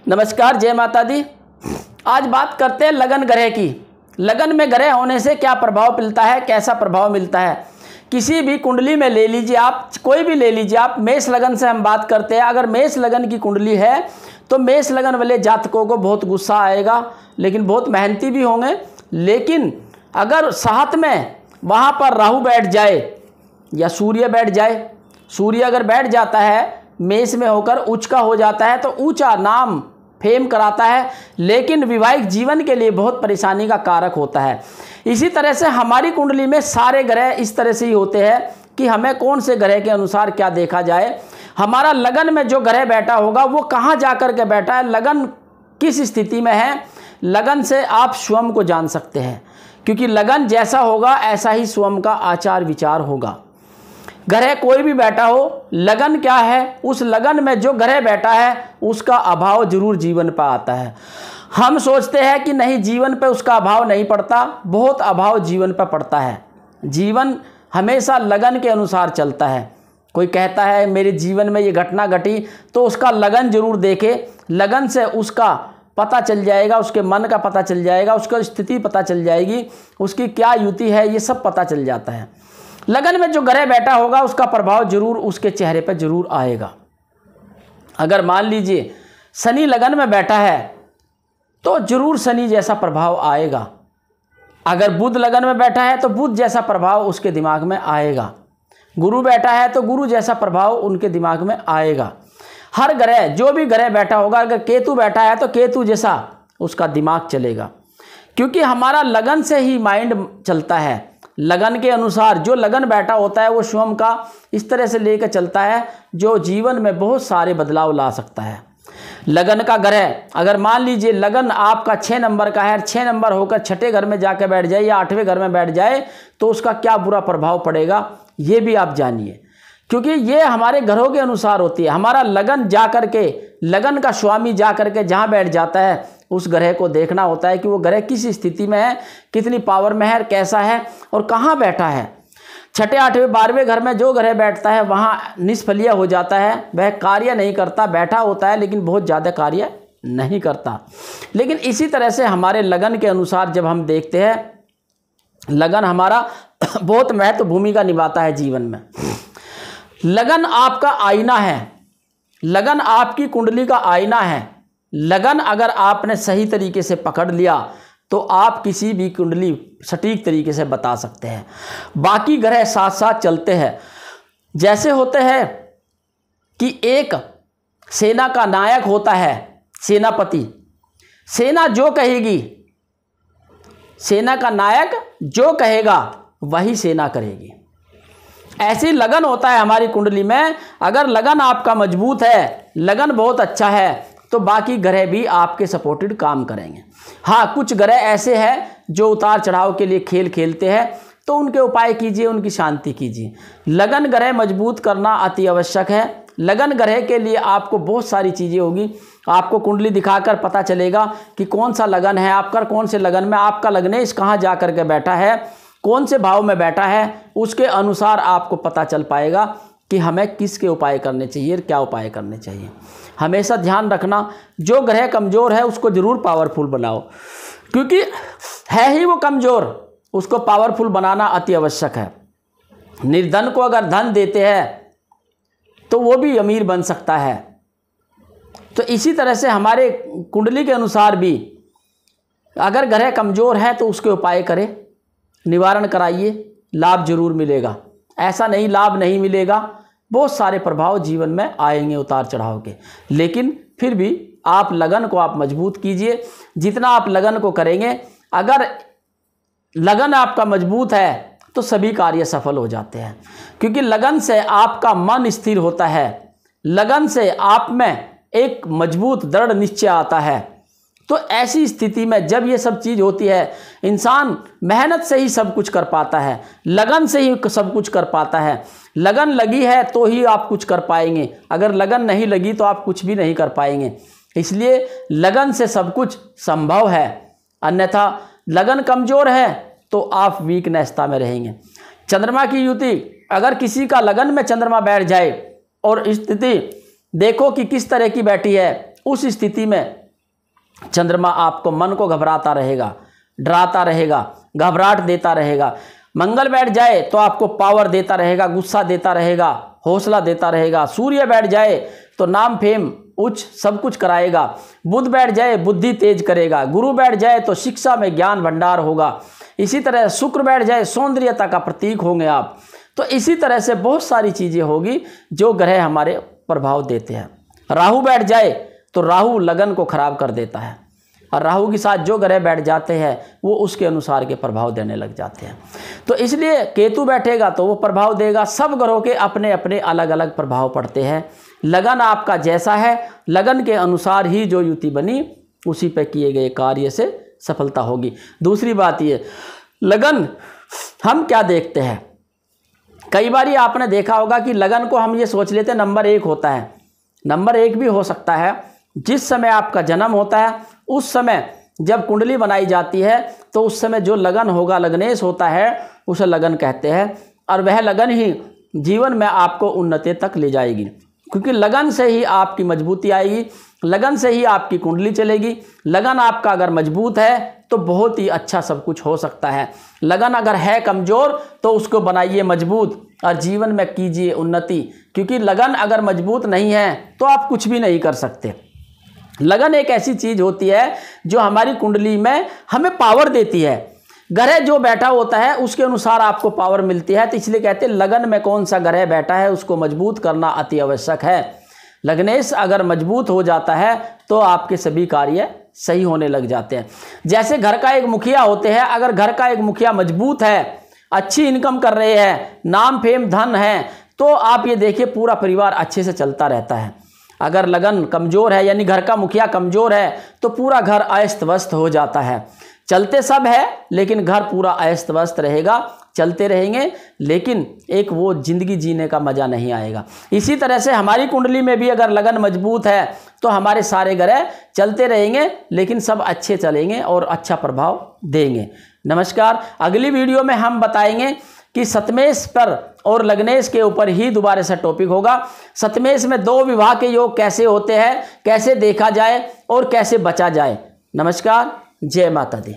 नमस्कार, जय माता दी। आज बात करते हैं लगन ग्रह की। लगन में ग्रह होने से क्या प्रभाव मिलता है, कैसा प्रभाव मिलता है। किसी भी कुंडली में ले लीजिए आप, कोई भी ले लीजिए आप। मेष लगन से हम बात करते हैं। अगर मेष लगन की कुंडली है तो मेष लगन वाले जातकों को बहुत गुस्सा आएगा, लेकिन बहुत मेहनती भी होंगे। लेकिन अगर साथ में वहाँ पर राहु बैठ जाए या सूर्य बैठ जाए, सूर्य अगर बैठ जाता है मेष में होकर उच्च का हो जाता है तो ऊंचा नाम फेम कराता है, लेकिन वैवाहिक जीवन के लिए बहुत परेशानी का कारक होता है। इसी तरह से हमारी कुंडली में सारे ग्रह इस तरह से ही होते हैं कि हमें कौन से ग्रह के अनुसार क्या देखा जाए। हमारा लगन में जो ग्रह बैठा होगा वो कहाँ जा कर के बैठा है, लगन किस स्थिति में है, लगन से आप स्वयं को जान सकते हैं। क्योंकि लगन जैसा होगा ऐसा ही स्वयं का आचार विचार होगा। ग्रह कोई भी बैठा हो, लगन क्या है, उस लगन में जो ग्रह बैठा है उसका अभाव जरूर जीवन पर आता है। हम सोचते हैं कि नहीं, जीवन पे उसका अभाव नहीं पड़ता, बहुत अभाव जीवन पर पड़ता है। जीवन हमेशा लगन के अनुसार चलता है। कोई कहता है मेरे जीवन में ये घटना घटी, तो उसका लगन जरूर देखे। लगन से उसका पता चल जाएगा, उसके मन का पता चल जाएगा, उसका स्थिति पता चल जाएगी, उसकी क्या युति है, ये सब पता चल जाता है। लगन में जो ग्रह बैठा होगा उसका प्रभाव जरूर उसके चेहरे पर जरूर आएगा। अगर मान लीजिए शनि लगन में बैठा है तो जरूर शनि जैसा प्रभाव आएगा। अगर बुध लगन में बैठा है तो बुध जैसा प्रभाव उसके दिमाग में आएगा। गुरु बैठा है तो गुरु जैसा प्रभाव उनके दिमाग में आएगा। हर ग्रह, जो भी ग्रह बैठा होगा, अगर केतु बैठा है तो केतु जैसा उसका दिमाग चलेगा। क्योंकि हमारा लगन से ही माइंड चलता है। लगन के अनुसार जो लगन बैठा होता है वो स्वयं का इस तरह से लेकर चलता है जो जीवन में बहुत सारे बदलाव ला सकता है। लगन का ग्रह अगर मान लीजिए लगन आपका 6 नंबर का है, 6 नंबर होकर 6ठे घर में जाकर बैठ जाए या 8वें घर में बैठ जाए तो उसका क्या बुरा प्रभाव पड़ेगा, ये भी आप जानिए। क्योंकि ये हमारे घरों के अनुसार होती है। हमारा लगन जा कर के, लगन का स्वामी जा कर के जहाँ बैठ जाता है उस ग्रह को देखना होता है कि वो ग्रह किस स्थिति में है, कितनी पावर में है, कैसा है और कहाँ बैठा है। 6ठे 8वें 12वें घर में जो ग्रह बैठता है वहाँ निष्फलीय हो जाता है, वह कार्य नहीं करता, बैठा होता है लेकिन बहुत ज़्यादा कार्य नहीं करता। लेकिन इसी तरह से हमारे लगन के अनुसार जब हम देखते हैं, लगन हमारा बहुत महत्व भूमिका निभाता है जीवन में। लगन आपका आईना है, लगन आपकी कुंडली का आईना है। लगन अगर आपने सही तरीके से पकड़ लिया तो आप किसी भी कुंडली सटीक तरीके से बता सकते हैं। बाकी ग्रह साथ साथ चलते हैं। जैसे होते हैं कि एक सेना का नायक होता है सेनापति, सेना जो कहेगी, सेना का नायक जो कहेगा वही सेना करेगी। ऐसी लगन होता है हमारी कुंडली में। अगर लगन आपका मजबूत है, लगन बहुत अच्छा है, तो बाकी ग्रह भी आपके सपोर्टेड काम करेंगे। हाँ, कुछ ग्रह ऐसे हैं जो उतार चढ़ाव के लिए खेल खेलते हैं, तो उनके उपाय कीजिए, उनकी शांति कीजिए। लगन ग्रह मजबूत करना अति आवश्यक है। लगन ग्रह के लिए आपको बहुत सारी चीज़ें होगी। आपको कुंडली दिखाकर पता चलेगा कि कौन सा लगन है आपका, कौन से लगन में आपका लग्नेश कहाँ जा कर के बैठा है, कौन से भाव में बैठा है, उसके अनुसार आपको पता चल पाएगा कि हमें किसके उपाय करने चाहिए, क्या उपाय करने चाहिए। हमेशा ध्यान रखना, जो ग्रह कमज़ोर है उसको ज़रूर पावरफुल बनाओ, क्योंकि है ही वो कमज़ोर, उसको पावरफुल बनाना अति आवश्यक है। निर्धन को अगर धन देते हैं तो वो भी अमीर बन सकता है। तो इसी तरह से हमारे कुंडली के अनुसार भी अगर ग्रह कमज़ोर है तो उसके उपाय करें, निवारण कराइए, लाभ जरूर मिलेगा। ऐसा नहीं लाभ नहीं मिलेगा, बहुत सारे प्रभाव जीवन में आएंगे उतार चढ़ाव के। लेकिन फिर भी आप लगन को आप मजबूत कीजिए। जितना आप लगन को करेंगे, अगर लगन आपका मजबूत है तो सभी कार्य सफल हो जाते हैं। क्योंकि लगन से आपका मन स्थिर होता है, लगन से आप में एक मजबूत दृढ़ निश्चय आता है। तो ऐसी स्थिति में जब ये सब चीज़ होती है, इंसान मेहनत से ही सब कुछ कर पाता है, लगन से ही सब कुछ कर पाता है। लगन लगी है तो ही आप कुछ कर पाएंगे, अगर लगन नहीं लगी तो आप कुछ भी नहीं कर पाएंगे। इसलिए लगन से सब कुछ संभव है, अन्यथा लगन कमज़ोर है तो आप वीकनेसता में रहेंगे। चंद्रमा की युति, अगर किसी का लगन में चंद्रमा बैठ जाए और स्थिति देखो कि किस तरह की बैठी है, उस स्थिति में चंद्रमा आपको मन को घबराता रहेगा, डराता रहेगा, घबराहट देता रहेगा। मंगल बैठ जाए तो आपको पावर देता रहेगा, गुस्सा देता रहेगा, हौसला देता रहेगा। सूर्य बैठ जाए तो नाम फेम उच्च सब कुछ कराएगा। बुध बैठ जाए बुद्धि तेज करेगा। गुरु बैठ जाए तो शिक्षा में ज्ञान भंडार होगा। इसी तरह शुक्र बैठ जाए सौंदर्यता का प्रतीक होंगे आप। तो इसी तरह से बहुत सारी चीज़ें होगी जो ग्रह हमारे प्रभाव देते हैं। राहु बैठ जाए तो राहु लगन को खराब कर देता है, और राहु के साथ जो ग्रह बैठ जाते हैं वो उसके अनुसार के प्रभाव देने लग जाते हैं। तो इसलिए केतु बैठेगा तो वो प्रभाव देगा। सब ग्रहों के अपने अपने अलग अलग प्रभाव पड़ते हैं। लगन आपका जैसा है, लगन के अनुसार ही जो युति बनी उसी पे किए गए कार्य से सफलता होगी। दूसरी बात ये, लगन हम क्या देखते हैं, कई बार आपने देखा होगा कि लगन को हम ये सोच लेते हैं नंबर 1 होता है। नंबर 1 भी हो सकता है। जिस समय आपका जन्म होता है उस समय जब कुंडली बनाई जाती है तो उस समय जो लगन होगा, लगनेश होता है, उसे लगन कहते हैं। और वह लगन ही जीवन में आपको उन्नति तक ले जाएगी, क्योंकि लगन से ही आपकी मजबूती आएगी, लगन से ही आपकी कुंडली चलेगी। लगन आपका अगर मजबूत है तो बहुत ही अच्छा सब कुछ हो सकता है। लगन अगर है कमज़ोर तो उसको बनाइए मजबूत और जीवन में कीजिए उन्नति, क्योंकि लगन अगर मजबूत नहीं है तो आप कुछ भी नहीं कर सकते। लगन एक ऐसी चीज़ होती है जो हमारी कुंडली में हमें पावर देती है। ग्रह जो बैठा होता है उसके अनुसार आपको पावर मिलती है। तो इसलिए कहते हैं लगन में कौन सा ग्रह बैठा है उसको मजबूत करना अति आवश्यक है। लगनेश अगर मजबूत हो जाता है तो आपके सभी कार्य सही होने लग जाते हैं। जैसे घर का एक मुखिया होते हैं, अगर घर का एक मुखिया मजबूत है, अच्छी इनकम कर रहे हैं, नाम फेम धन है, तो आप ये देखिए पूरा परिवार अच्छे से चलता रहता है। अगर लगन कमज़ोर है यानी घर का मुखिया कमज़ोर है तो पूरा घर अस्त व्यस्त हो जाता है। चलते सब है लेकिन घर पूरा अस्त व्यस्त रहेगा, चलते रहेंगे लेकिन एक वो ज़िंदगी जीने का मज़ा नहीं आएगा। इसी तरह से हमारी कुंडली में भी अगर लगन मजबूत है तो हमारे सारे ग्रह चलते रहेंगे लेकिन सब अच्छे चलेंगे और अच्छा प्रभाव देंगे। नमस्कार, अगली वीडियो में हम बताएंगे कि सतमेश पर और लगनेश के ऊपर ही दोबारा से टॉपिक होगा। सतमेश में 2 विवाह के योग कैसे होते हैं, कैसे देखा जाए और कैसे बचा जाए। नमस्कार, जय माता दी।